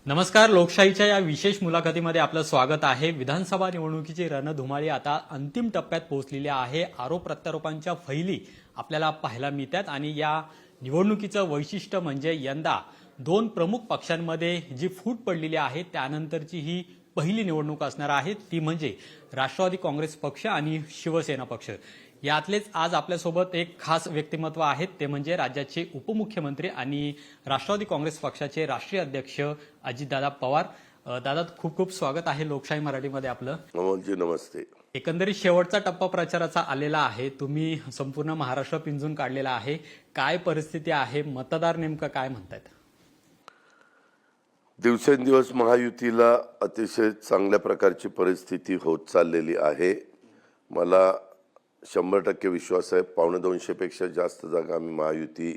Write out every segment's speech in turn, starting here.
नमस्कार. लोकशाहीच्या या विशेष मुलाखतीमध्ये आपलं स्वागत आहे. विधानसभा निवडणुकीची रणधुमाळी आता अंतिम टप्प्यात पोहोचलेली आहे. आरोप प्रत्यारोपांच्या फैली आपल्याला पाहायला मिळतात आणि या निवडणुकीचं वैशिष्ट्य म्हणजे यंदा दोन प्रमुख पक्षांमध्ये जी फूट पडलेली आहे त्यानंतरची ही पहिली निवडणूक असणार आहे. ती म्हणजे राष्ट्रवादी काँग्रेस पक्ष आणि शिवसेना पक्ष. यातलेच आज आपल्यासोबत एक खास व्यक्तिमत्व आहेत, ते म्हणजे राज्याचे उपमुख्यमंत्री आणि राष्ट्रवादी काँग्रेस पक्षाचे राष्ट्रीय अध्यक्ष अजितदादा पवार. दादा, खूप खूप स्वागत आहे लोकशाही मराठीमध्ये आपलं. अमोलजी नमस्ते. एकंदरीत शेवटचा टप्पा प्रचाराचा आलेला आहे. तुम्ही संपूर्ण महाराष्ट्र पिंजून काढलेला आहे. काय परिस्थिती आहे? मतदार नेमकं काय म्हणतायत? दिवसेंदिवस महायुतीला अतिशय चांगल्या प्रकारची परिस्थिती होत चाललेली आहे. मला 100% विश्वास आहे. 250 पेक्षा जास्त जागा आम्ही महायुती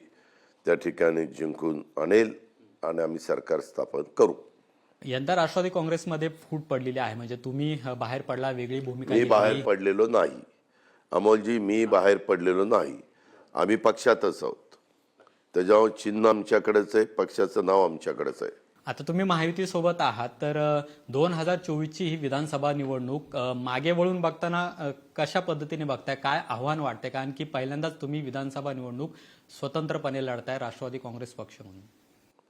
त्या ठिकाणी जिंकून आणेल आणि आम्ही सरकार स्थापन करू. यंदा राष्ट्रवादी काँग्रेसमध्ये फूट पडलेली आहे, म्हणजे तुम्ही बाहेर पडला, वेगळी भूमिका मी घेतली. बाहेर पडलेलो नाही अमोलजी, मी बाहेर पडलेलो नाही. आम्ही पक्षातच आहोत. त्याच्यावर चिन्ह आमच्याकडेच आहे, पक्षाचं नाव आमच्याकडेच आहे. आता तुम्ही महायुतीसोबत आहात, तर 2024ची ही विधानसभा निवडणूक मागे वळून बघताना कशा पद्धतीने बघताय? काय आव्हान वाटते? कारण की पहिल्यांदाच तुम्ही विधानसभा निवडणूक स्वतंत्रपणे लढताय राष्ट्रवादी काँग्रेस पक्ष म्हणून.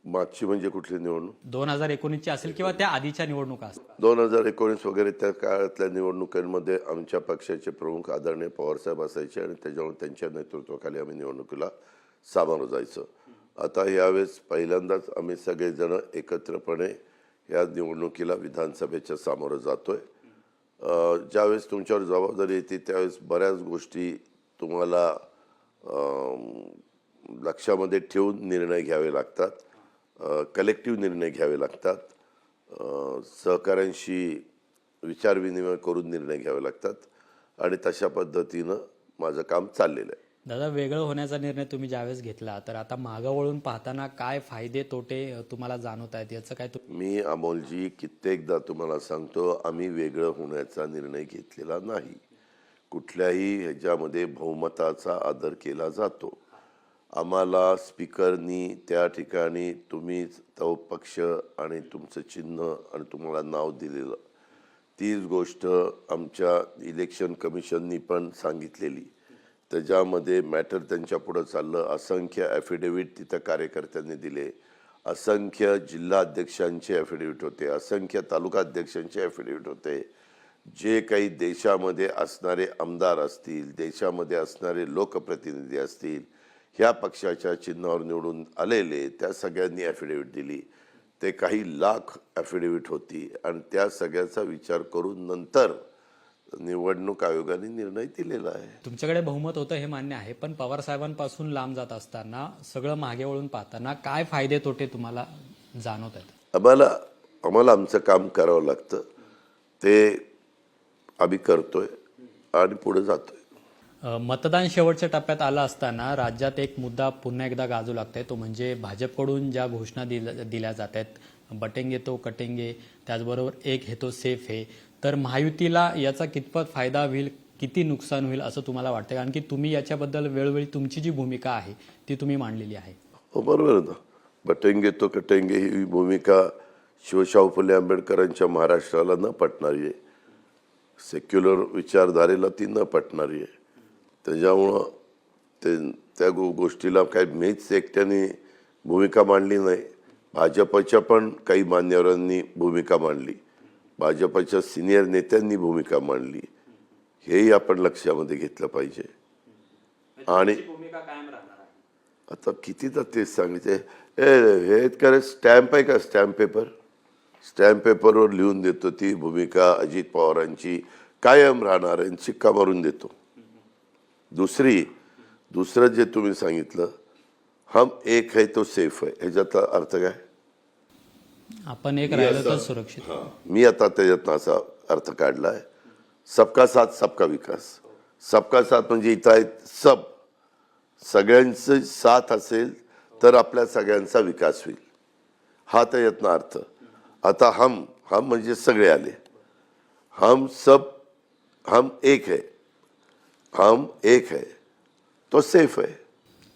मागची म्हणजे कुठली निवडणूक? 2019ची असेल किंवा त्या आधीच्या निवडणुका असतील. 2019 वगैरे त्या काळातल्या निवडणुकांमध्ये आमच्या पक्षाचे प्रमुख आदरणीय पवारसाहेब असायचे आणि त्याच्यामुळे त्यांच्या नेतृत्वाखाली आम्ही निवडणुकीला सामोरं जायचं. आता यावेळेस पहिल्यांदाच आम्ही सगळेजण एकत्रपणे या निवडणुकीला विधानसभेच्या सामोरं जातोय. ज्यावेळेस तुमच्यावर जबाबदारी येते त्यावेळेस बऱ्याच गोष्टी तुम्हाला लक्षामध्ये ठेवून निर्णय घ्यावे लागतात. कलेक्टिव्ह निर्णय घ्यावे लागतात. सहकाऱ्यांशी विचारविनिमय करून निर्णय घ्यावे लागतात आणि तशा पद्धतीनं माझं काम चाललेलं आहे. दादा, वेगळं होण्याचा निर्णय तुम्ही ज्यावेळेस घेतला, तर आता मागं वळून पाहताना काय फायदे तोटे तुम्हाला जाणवत आहेत? याचं काय मी अमोलजी कित्येकदा तुम्हाला सांगतो, आम्ही वेगळं होण्याचा निर्णय घेतलेला नाही. कुठल्याही ह्याच्यामध्ये बहुमताचा आदर केला जातो. आम्हाला स्पीकरनी त्या ठिकाणी तुम्ही तो पक्ष आणि तुमचं चिन्ह आणि तुम्हाला नाव दिलेलं, तीच गोष्ट आमच्या इलेक्शन कमिशननी पण सांगितलेली. त्याच्यामध्ये मॅटर त्यांच्या पुढं चाललं. असंख्य ॲफिडेव्हिट तिथं कार्यकर्त्यांनी दिले. असंख्य जिल्हाध्यक्षांचे ॲफिडेव्हिट होते, असंख्य तालुकाध्यक्षांचे ॲफिडेव्हिट होते. जे काही देशामध्ये असणारे आमदार असतील, देशामध्ये असणारे लोकप्रतिनिधी असतील, ह्या पक्षाच्या चिन्हावर निवडून आलेले, त्या सगळ्यांनी ॲफिडेव्हिट दिली. ते काही लाख ॲफिडेव्हिट होती आणि त्या सगळ्याचा विचार करून नंतर निवडणूक आयोगाने निर्णय दिलेला आहे. तुमच्याकडे बहुमत होतं हे मान्य आहे, पण पवार साहेबांपासून लांब जात असताना, सगळं मागे वळून पाहताना काय फायदे तोटे तुम्हाला जाणवत आहेत? आम्हाला आमचं काम करावं लागतं. ते आम्ही करतोय आणि पुढे जातोय. मतदान शेवटच्या टप्प्यात आलं असताना राज्यात एक मुद्दा पुन्हा एकदा गाजू लागतोय, तो म्हणजे भाजपकडून ज्या घोषणा दिल्या जात आहेत, बटेंगे तो कटेंगे, त्याचबरोबर एक हे तो सेफ है. तर महायुतीला याचा कितपत फायदा होईल, किती नुकसान होईल असं तुम्हाला वाटतं? कारण की तुम्ही याच्याबद्दल वेळोवेळी तुमची जी भूमिका आहे ती तुम्ही मांडलेली आहे. हो, बरोबर आहे ना. बटेंगे तो कटेंगे ही भूमिका शिवशाहू फुले आंबेडकरांच्या महाराष्ट्राला न पटणारी आहे. सेक्युलर विचारधारेला ती न पटणारी आहे. त्याच्यामुळं त्या गोष्टीला काही मीच एकट्याने भूमिका मांडली नाही. भाजपच्या पण काही मान्यवरांनी भूमिका मांडली, भाजपच्या सिनियर नेत्यांनी भूमिका मांडली. हेही आपण लक्षामध्ये घेतलं पाहिजे. आणि आता कितीदा तेच सांगितले, हे काय स्टॅम्प आहे का? स्टॅम्प पेपर, स्टॅम्प पेपरवर लिहून देतो ती भूमिका अजित पवारांची कायम राहणार आहे, शिक्का मारून देतो. दुसरं जे तुम्ही सांगितलं, हम एक है तो सेफ है, ह्याच्यातला अर्थ काय? आपण एक राहिलं तर सुरक्षित. मी आता त्याच्यातनं असा अर्थ काढलाय, सबका साथ सबका विकास. सबका साथ म्हणजे इथं आहेत सगळ्यांचं साथ असेल तर आपल्या सगळ्यांचा विकास होईल, हा त्याच्यातनं अर्थ. आता हम म्हणजे सगळे आले. हम एक है, हम एक है तो सेफ है.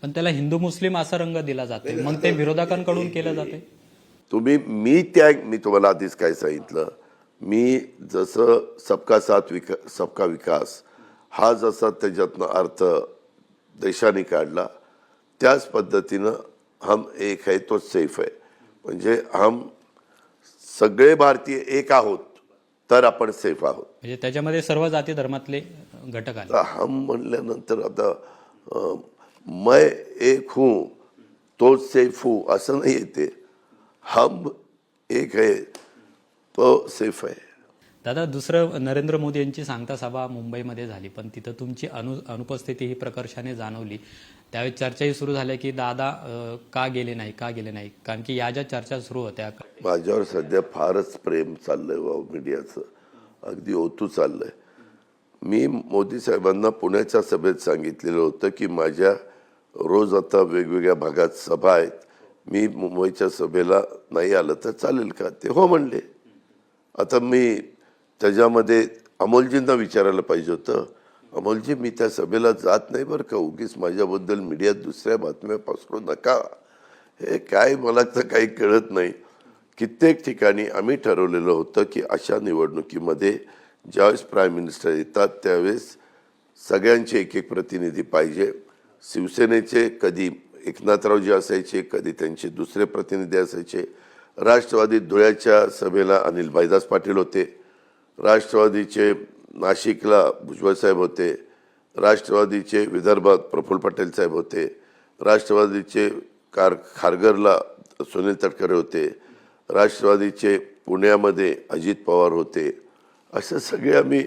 पण त्याला हिंदू मुस्लिम असा रंग दिला जातो, मग ते विरोधकांकडून केलं जाते. मी तुम्हाला आधीच काय सांगितलं, मी जसं सबका साथ सबका विकास हा जसा त्याच्यातनं अर्थ देशाने काढला, त्याच पद्धतीनं हम एक है तो सेफ है, म्हणजे हम सगळे भारतीय एक आहोत तर आपण सेफ आहोत. म्हणजे त्याच्यामध्ये सर्व जाती धर्मातले घटक आले. आता हम म्हणल्यानंतर आता मैं एक हूँ तो सेफ हूँ असं नाही येते. हम एक है तो सेफ है. दादा, दुसरं, नरेंद्र मोदी यांची सांगता सभा मुंबईमध्ये झाली, पण तिथं तुमची अनुपस्थिती ही प्रकर्षाने जाणवली. त्यावेळी चर्चाही सुरू झाल्या की दादा का गेले नाही, कारण की या ज्या चर्चा सुरू होत्या. माझ्यावर सध्या फारच प्रेम चाललंय मीडियाचं, अगदी ओतू चाललंय. मी मोदी साहेबांना पुण्याच्या सभेत सांगितलेलं होतं की माझ्या रोज आता वेगवेगळ्या भागात सभा आहेत, मी मुंबईच्या सभेला नाही आलं तर चालेल का? ते हो म्हणले. आता मी त्याच्यामध्ये अमोलजींना विचारायला पाहिजे होतं, अमोलजी मी त्या सभेला जात नाही बरं का, उगीच माझ्याबद्दल मीडियात दुसऱ्या बातम्या पसरू नका. हे काय मला तर काही कळत नाही. कित्येक ठिकाणी आम्ही ठरवलेलं होतं की अशा निवडणुकीमध्ये ज्यावेळेस प्राईम मिनिस्टर येतात त्यावेळेस सगळ्यांचे एक एक प्रतिनिधी पाहिजे. शिवसेनेचे कधी एकनाथरावजी असायचे, कधी त्यांचे दुसरे प्रतिनिधी असायचे. राष्ट्रवादी धुळ्याच्या सभेला अनिल भाईदास पाटील होते, राष्ट्रवादीचे नाशिकला भुजबळ साहेब होते, राष्ट्रवादीचे विदर्भात प्रफुल्ल पटेल साहेब होते, राष्ट्रवादीचे खारघरला सुनील तटकरे होते, राष्ट्रवादीचे पुण्यामध्ये अजित पवार होते. असं सगळे आम्ही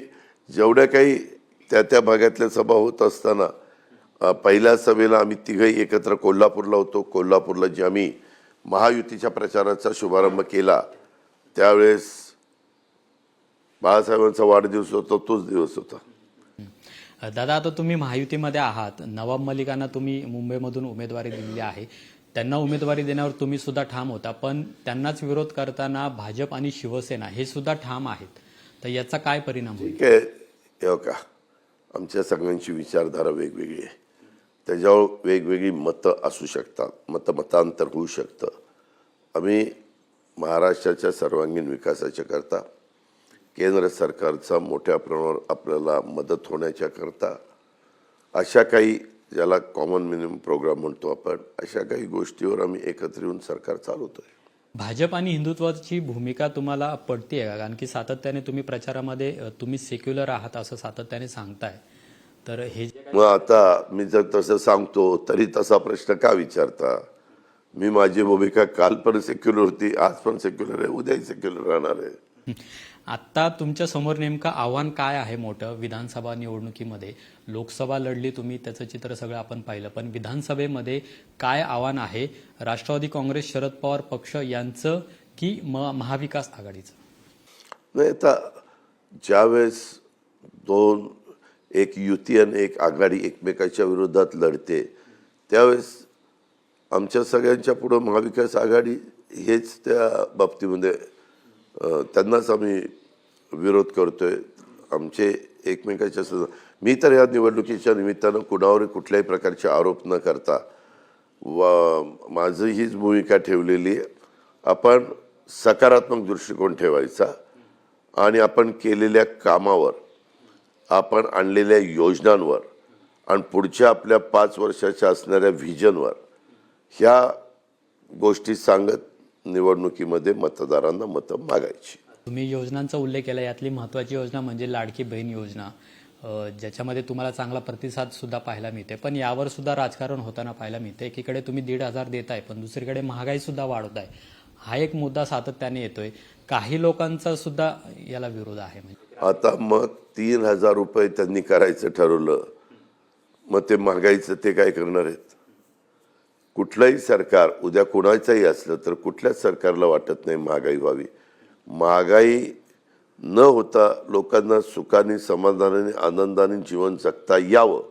जेवढ्या काही त्या भागातल्या सभा होत असताना पहिल्या सभेला आम्ही तिघही एकत्र कोल्हापूरला होतो. कोल्हापूरला जे आम्ही महायुतीच्या प्रचाराचा शुभारंभ केला त्यावेळेस बाळासाहेबांचा वाढदिवस होता, तोच दिवस होता. दादा, आता तुम्ही महायुतीमध्ये आहात, नवाब मलिकांना तुम्ही मुंबईमधून उमेदवारी दिलेली आहे, त्यांना उमेदवारी देण्यावर तुम्ही सुद्धा ठाम होता, पण त्यांनाच विरोध करताना भाजप आणि शिवसेना हे सुद्धा ठाम आहेत, तर याचा काय परिणाम होईल? ठीक आहे, हे का आमच्या सगळ्यांची विचारधारा वेगवेगळी आहे, त्याच्यावर वेगवेगळी मतं असू शकतात, मतांतर होऊ शकतं. आम्ही महाराष्ट्राच्या सर्वांगीण विकासाच्या करता, केंद्र सरकारचा मोठ्या प्रमाणावर आपल्याला मदत होण्याच्या करता अशा काही, ज्याला कॉमन मिनिमम प्रोग्राम म्हणतो आपण, अशा काही गोष्टीवर आम्ही एकत्र येऊन सरकार चालवतोय. भाजप आणि हिंदुत्वाची भूमिका तुम्हाला पडते का? कारण की सातत्याने तुम्ही प्रचारामध्ये तुम्ही सेक्युलर आहात असं सातत्याने सांगताय, तर हे मग आता मी जर तसं सांगतो तरी तसा प्रश्न का विचारता? मी माझी भूमिका काल पण सेक्युलर होती, आज पण सेक्युलर आहे, उद्याही सेक्युलर राहणार आहे. आता तुमच्या समोर नेमकं आव्हान काय आहे मोठं? विधानसभा निवडणुकीमध्ये लोकसभा लढली तुम्ही, त्याचं चित्र सगळं आपण पाहिलं, पण विधानसभेमध्ये काय आव्हान आहे? राष्ट्रवादी काँग्रेस, शरद पवार पक्ष यांचं की महाविकास आघाडीचं? नाही, आता ज्यावेळेस एक युती आणि एक आघाडी एकमेकाच्या विरोधात लढते त्यावेळेस आमच्या सगळ्यांच्या पुढं महाविकास आघाडी हेच त्या बाबतीमध्ये त्यांनाच आम्ही विरोध करतोय. आमचे एकमेकाच्या मी तर या निवडणुकीच्या निमित्तानं कुणावर कुठल्याही प्रकारचे आरोप न करता माझं हीच भूमिका ठेवलेली आहे, आपण सकारात्मक दृष्टिकोन ठेवायचा आणि आपण केलेल्या कामावर, आपण आणलेल्या योजनांवर आणि पुढच्या आपल्या 5 वर्षाच्या असणाऱ्या व्हिजनवर ह्या गोष्टी सांगत निवडणुकीमध्ये मतदारांना मतं मागायची. तुम्ही योजनांचा उल्लेख केला, यातली महत्त्वाची योजना म्हणजे लाडकी बहीण योजना, ज्याच्यामध्ये तुम्हाला चांगला प्रतिसाद सुद्धा पाहायला मिळते, पण यावर सुद्धा राजकारण होताना पाहायला मिळते. एकीकडे तुम्ही 1,500 देताय, पण दुसरीकडे महागाई सुद्धा वाढवताय. हा एक मुद्दा सातत्याने येतोय, काही लोकांचा सुद्धा याला विरोध आहे. म्हणजे आता मग 3,000 रुपये त्यांनी करायचं ठरवलं, मग ते महागाईचं ते काय करणार आहेत? कुठलंही सरकार उद्या कुणाचंही असलं तर कुठल्याच सरकारला वाटत नाही महागाई व्हावी. महागाई न होता लोकांना सुखाने, समाधानाने, आनंदाने जीवन जगता यावं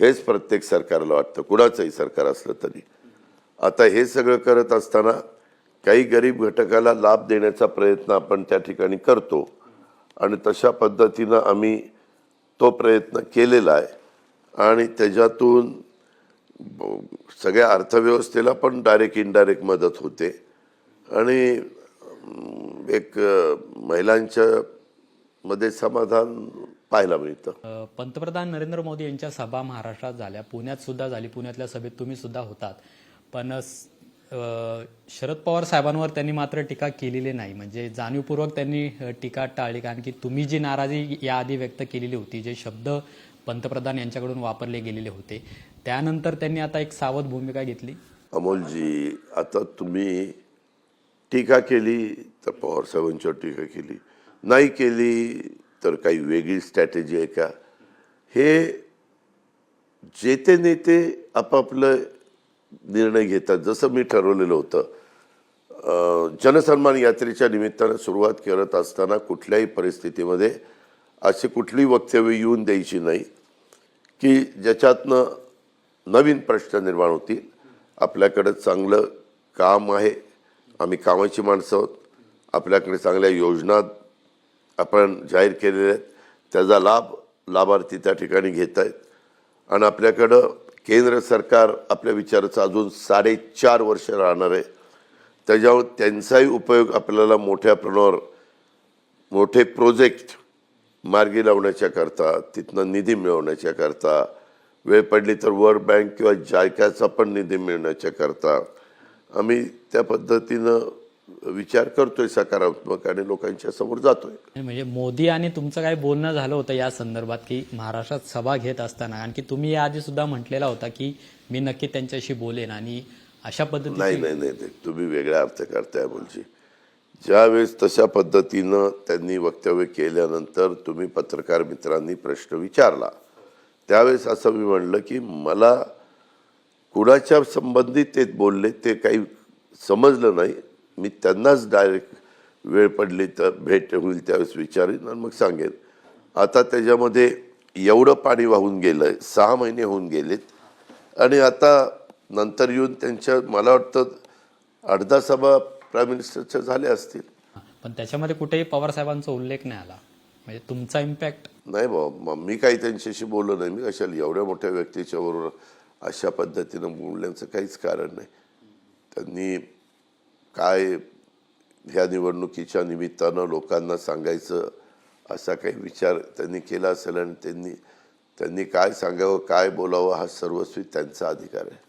हेच प्रत्येक सरकारला वाटतं, कुणाचंही सरकार असलं तरी. आता हे सगळं करत असताना काही गरीब घटकाला लाभ देण्याचा प्रयत्न आपण त्या ठिकाणी करतो आणि तशा पद्धतीनं आम्ही तो प्रयत्न केलेला आहे आणि त्याच्यातून सगळ्या अर्थव्यवस्थेला पण डायरेक्ट इनडायरेक्ट मदत होते. आणि एक महिलांच्या मध्ये समाधान पाहायला मिळतं. पंतप्रधान नरेंद्र मोदी यांच्या सभा महाराष्ट्रात झाल्या, पुण्यात सुद्धा झाली, पुण्यातल्या सभेत तुम्ही सुद्धा होतात. पण शरद पवार साहेबांवर त्यांनी मात्र टीका केलेली नाही. म्हणजे जाणीवपूर्वक त्यांनी टीका टाळली, कारण की तुम्ही जी नाराजी याआधी व्यक्त केलेली होती, जे शब्द पंतप्रधान यांच्याकडून वापरले गेलेले होते, त्यानंतर त्यांनी आता एक सावध भूमिका घेतली. अमोलजी, आता तुम्ही टीका केली तर पवार साहेबांच्यावर टीका केली, नाही केली तर काही वेगळी स्ट्रॅटेजी आहे का? हे जे ते नेते आपापलं निर्णय घेतात. जसं मी ठरवलेलं होतं, जनसन्मान यात्रेच्या निमित्तानं सुरुवात करत असताना कुठल्याही परिस्थितीमध्ये अशी कुठली वक्तव्य येऊन द्यायची नाही की ज्याच्यातनं नवीन प्रश्न निर्माण होतील. आपल्याकडं चांगलं काम आहे, आम्ही कामाची माणसं आहोत, आपल्याकडे चांगल्या योजना आपण जाहीर केलेल्या आहेत, त्याचा लाभार्थी त्या ठिकाणी घेत आहेत. आणि आपल्याकडं केंद्र सरकार आपल्या विचाराचं अजून 4.5 वर्ष राहणार आहे. त्याच्यावर त्यांचाही उपयोग आपल्याला मोठ्या प्रमाणावर मोठे प्रोजेक्ट मार्गी लावण्याच्या करता, तिथनं निधी मिळवण्याच्या करता, वेळ पडली तर वर्ल्ड बँक किंवा जायकाचा पण निधी मिळण्याच्या करता आम्ही त्या पद्धतीनं विचार करतोय सकारात्मक आणि लोकांच्या समोर जातोय. म्हणजे मोदी आणि तुमचं काही बोलणं झालं होतं या संदर्भात, की महाराष्ट्रात सभा घेत असताना, आणखी तुम्ही याआधी सुद्धा म्हटलेला होता की मी नक्की त्यांच्याशी बोलेन आणि अशा पद्धतीने. नाही, तुम्ही वेगळा अर्थ करताय बोलची. ज्यावेळेस तशा पद्धतीनं त्यांनी वक्तव्य केल्यानंतर तुम्ही पत्रकार मित्रांनी प्रश्न विचारला, त्यावेळेस असं मी म्हणलं की मला कुणाच्या संबंधित ते बोलले ते काही समजलं नाही. मी त्यांनाच डायरेक्ट वेळ पडली तर भेट होईल त्यावेळेस विचारेन आणि मग सांगेन. आता त्याच्यामध्ये एवढं पाणी वाहून गेलंय, 6 महिने होऊन गेलेत आणि आता नंतर येऊन त्यांच्या मला वाटतं 8-10 सभा प्राईम मिनिस्टरच्या झाल्या असतील. पण त्याच्यामध्ये कुठेही पवार साहेबांचा उल्लेख नाही आला. म्हणजे तुमचा इम्पॅक्ट नाही बाबा, मी काही त्यांच्याशी बोललो नाही. मी कशाला एवढ्या मोठ्या व्यक्तीच्या बरोबर अशा पद्धतीनं बोलण्याचं काहीच कारण नाही. त्यांनी काय ह्या निवडणुकीच्या निमित्तानं लोकांना सांगायचं असा काही विचार त्यांनी केला असेल आणि त्यांनी काय सांगावं, काय बोलावं हा सर्वस्वी त्यांचा अधिकार आहे.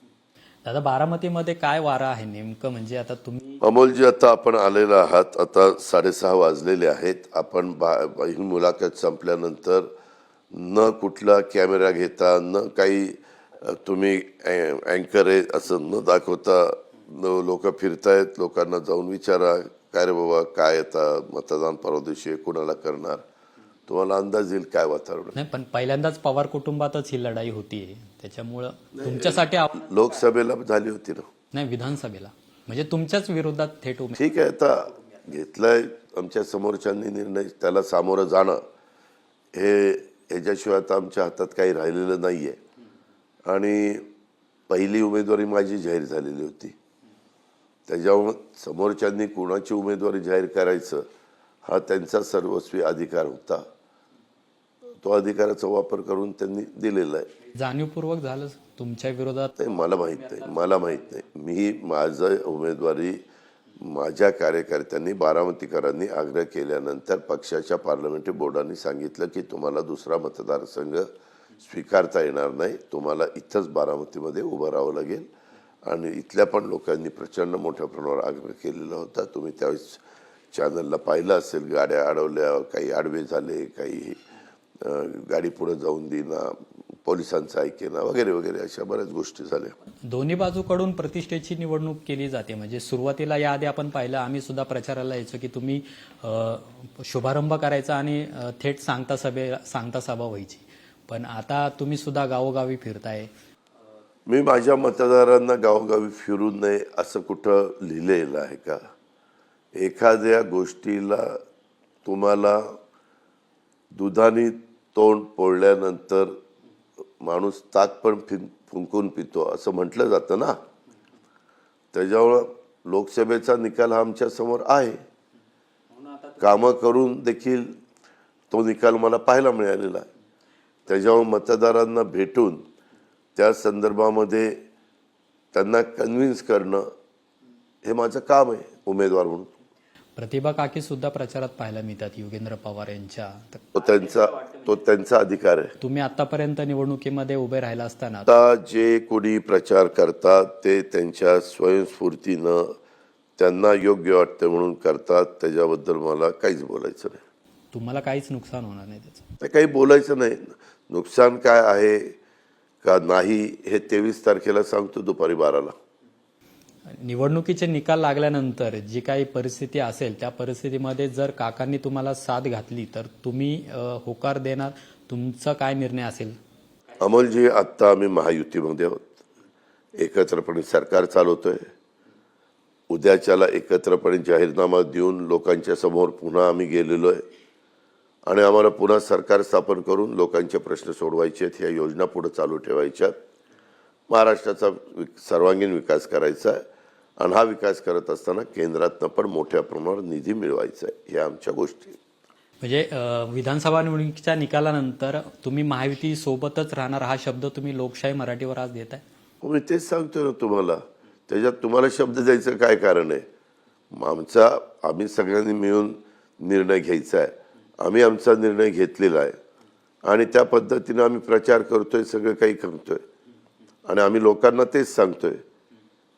दादा, बारामतीमध्ये काय वारा आहे नेमकं? म्हणजे आता तुम्ही अमोलजी, आता आपण आलेला आहात, आता 6:30 वाजलेले आहेत. आपण ही मुलाखत संपल्यानंतर न कुठला कॅमेरा घेता, न काही तुम्ही अँकर आहे असं न दाखवता, लोक फिरतायत, लोकांना जाऊन विचारा काय रे बाबा, काय आता मतदान परवा दिवशी कुणाला करणार, तुम्हाला अंदाज येईल काय वातावरण. नाही, पण पहिल्यांदाच पवार कुटुंबातच ही लढाई होतीये, त्याच्यामुळं तुमच्यासाठी लोकसभेला झाली होती ना. नाही, विधानसभेला म्हणजे तुमच्याच विरोधात थेट ठीक आहे, आता घेतलाय आमच्या समोरच्यांनी निर्णय, त्याला सामोरं जाणं हे ह्याच्याशिवाय आता आमच्या हातात काही राहिलेलं नाहीये. आणि पहिली उमेदवारी माझी जाहीर झालेली होती, त्याच्यामुळे समोरच्यांनी कोणाची उमेदवारी जाहीर करायचं हा त्यांचा सर्वस्वी अधिकार होता. तो अधिकाराचा वापर करून त्यांनी दिलेला आहे. जाणीवपूर्वक झालं तुमच्या विरोधात? मला माहित नाही. मी माझं उमेदवारी माझ्या कार्यकर्त्यांनी, बारामतीकरांनी आग्रह केल्यानंतर पक्षाच्या पार्लमेंटरी बोर्डाने सांगितलं की तुम्हाला दुसरा मतदारसंघ स्वीकारता येणार नाही, तुम्हाला इथंच बारामतीमध्ये उभं राहावं लागेल. आणि इथल्या पण लोकांनी प्रचंड मोठ्या प्रमाणावर आग्रह केलेला होता. तुम्ही त्यावेळेस चॅनलला पाहिलं असेल, गाड्या अडवल्या, काही आडवे झाले, काही गाडी पुढे जाऊन देणं, पोलिसांचं ऐकेना वगैरे वगैरे अशा बऱ्याच गोष्टी झाल्या. दोन्ही बाजूकडून प्रतिष्ठेची निवडणूक केली जाते. म्हणजे सुरुवातीला याआधी आपण पाहिलं, आम्ही सुद्धा प्रचाराला यायचो की तुम्ही शुभारंभ करायचा आणि थेट सांगता सभा व्हायची. पण आता तुम्ही सुद्धा गावोगावी फिरताय. मी माझ्या मतदारांना गावोगावी फिरू नये असं कुठं लिहिलेलं आहे का? एखाद्या गोष्टीला तुम्हाला दुधाने तोंड पोळल्यानंतर माणूस ताक पण फुंकून पितो असं म्हटलं जातं ना. त्याच्यामुळं लोकसभेचा निकाल हा आमच्या समोर आहे. कामं करून देखील तो निकाल मला पाहायला मिळालेला आहे. त्याच्यामुळे मतदारांना भेटून त्या संदर्भामध्ये त्यांना कन्व्हिन्स करणं हे माझं काम आहे. उमेदवार म्हणून. प्रतिभा काकी सुद्धा प्रचारात पाहायला मिळतात योगेंद्र पवार यांच्या. तो त्यांचा अधिकार आहे. तुम्ही आतापर्यंत निवडणुकीमध्ये उभे राहिला असताना आता जे कोणी प्रचार करतात ते त्यांच्या स्वयंस्फूर्तीनं त्यांना योग्य वाटतं म्हणून करतात. त्याच्याबद्दल मला काहीच बोलायचं नाही. तुम्हाला काहीच नुकसान होणार नाही त्याचं. ते काही बोलायचं नाही. नुकसान काय आहे का नाही हे 23 तारखेला सांगतो दुपारी 12ला. निवडणुकीचे निकाल लागल्यानंतर जी काही परिस्थिती असेल त्या परिस्थितीमध्ये जर काकांनी तुम्हाला साथ घातली तर तुम्ही होकार देणार. तुमचा काय निर्णय असेल? अमोलजी, आत्ता आम्ही महायुतीमध्ये आहोत. एकत्रपणे सरकार चालवतोय. उद्याच्याला एकत्रपणे जाहीरनामा देऊन लोकांच्या समोर पुन्हा आम्ही गेलेलो आहे आणि आम्हाला पुन्हा सरकार स्थापन करून लोकांचे प्रश्न सोडवायचे आहेत. ह्या योजना पुढे चालू ठेवायच्यात. महाराष्ट्राचा सर्वांगीण विकास करायचा आहे आणि हा विकास करत असताना केंद्रातनं पण मोठ्या प्रमाणावर निधी मिळवायचा आहे. ह्या आमच्या गोष्टी. म्हणजे विधानसभा निवडणुकीच्या निकालानंतर तुम्ही महायुती सोबतच राहणार हा शब्द तुम्ही लोकशाही मराठीवर आज देताय. मी तेच सांगतोय ना तुम्हाला. त्याच्यात तुम्हाला शब्द द्यायचं काय कारण आहे? आम्ही सगळ्यांनी मिळून निर्णय घ्यायचा आहे. आम्ही आमचा निर्णय घेतलेला आहे आणि त्या पद्धतीनं आम्ही प्रचार करतोय, सगळं काही करतोय आणि आम्ही लोकांना तेच सांगतोय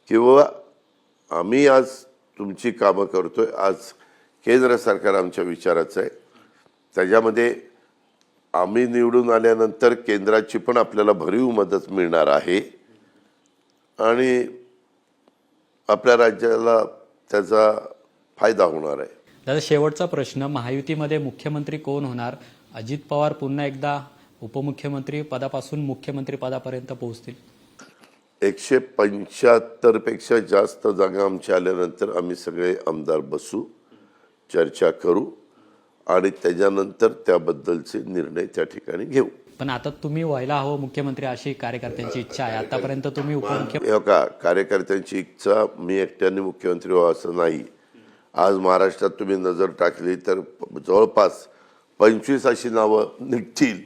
की बाबा आम्ही आज तुमची कामं करतोय. आज केंद्र सरकार आमच्या विचाराचं आहे. त्याच्यामध्ये आम्ही निवडून आल्यानंतर केंद्राची पण आपल्याला भरीव मदत मिळणार आहे आणि आपल्या राज्याला त्याचा फायदा होणार आहे. दादा, शेवटचा प्रश्न, महायुतीमध्ये मुख्यमंत्री कोण होणार? अजित पवार पुन्हा एकदा उपमुख्यमंत्री पदापासून मुख्यमंत्री पदापर्यंत पोहोचतील? 175 पेक्षा जास्त जागा आमच्या आल्यानंतर आम्ही सगळे आमदार बसू, चर्चा करू आणि त्याच्यानंतर त्याबद्दलचे निर्णय त्या ठिकाणी घेऊ. पण आता तुम्ही व्हायला हवं मुख्यमंत्री अशी कार्यकर्त्यांची इच्छा आहे. आतापर्यंत तुम्ही उपमुख्यमंत्री. हे का कार्यकर्त्यांची इच्छा मी एकट्याने मुख्यमंत्री व्हावं असं नाही. आज महाराष्ट्रात तुम्ही नजर टाकली तर जवळपास 25 अशी नावं निघतील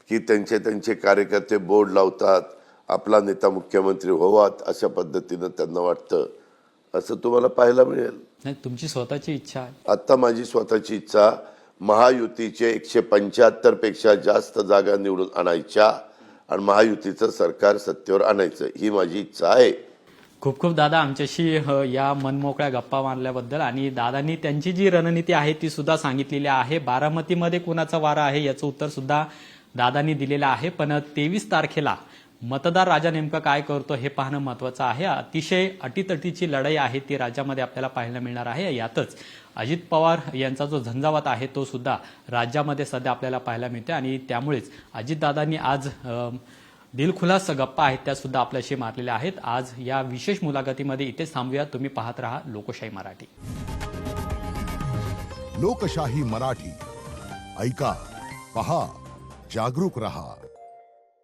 की त्यांचे कार्यकर्ते बोर्ड लावतात, आपला नेता मुख्यमंत्री व्हावात अशा पद्धतीनं त्यांना वाटतं. असं तुम्हाला पाहायला मिळेल. नाही, तुमची स्वतःची इच्छा आहे. आता माझी स्वतःची इच्छा महायुतीचे 175 पेक्षा जास्त जागा निवडून आणायच्या आणि महायुतीचं सरकार सत्तेवर आणायचं ही माझी इच्छा आहे. खूप खूप दादा आमच्याशी या मनमोकळ्या गप्पा मारल्याबद्दल. आणि दादांनी त्यांची जी रणनीती आहे ती सुद्धा सांगितलेली आहे. बारामतीमध्ये कुणाचा वारा आहे याचं उत्तर सुद्धा दादांनी दिलेलं आहे. पण 23 तारखेला मतदार राजा नेमकं काय करतो हे पाहणं महत्वाचं आहे. अतिशय अटीतटीची लढाई आहे ती राज्यामध्ये आपल्याला पाहायला मिळणार आहे. यातच अजित पवार यांचा जो झंझावात आहे तो सुद्धा राज्यामध्ये सध्या आपल्याला पाहायला मिळते आणि त्यामुळेच अजितदादांनी आज दिलखुलास गप्पा आहेत त्या सुद्धा आपल्याशी मारलेल्या आहेत. आज या विशेष मुलाखतीमध्ये इथेच थांबूया. तुम्ही पाहत रहा लोकशाही मराठी. लोकशाही मराठी ऐका, पहा, जागरूक रहा.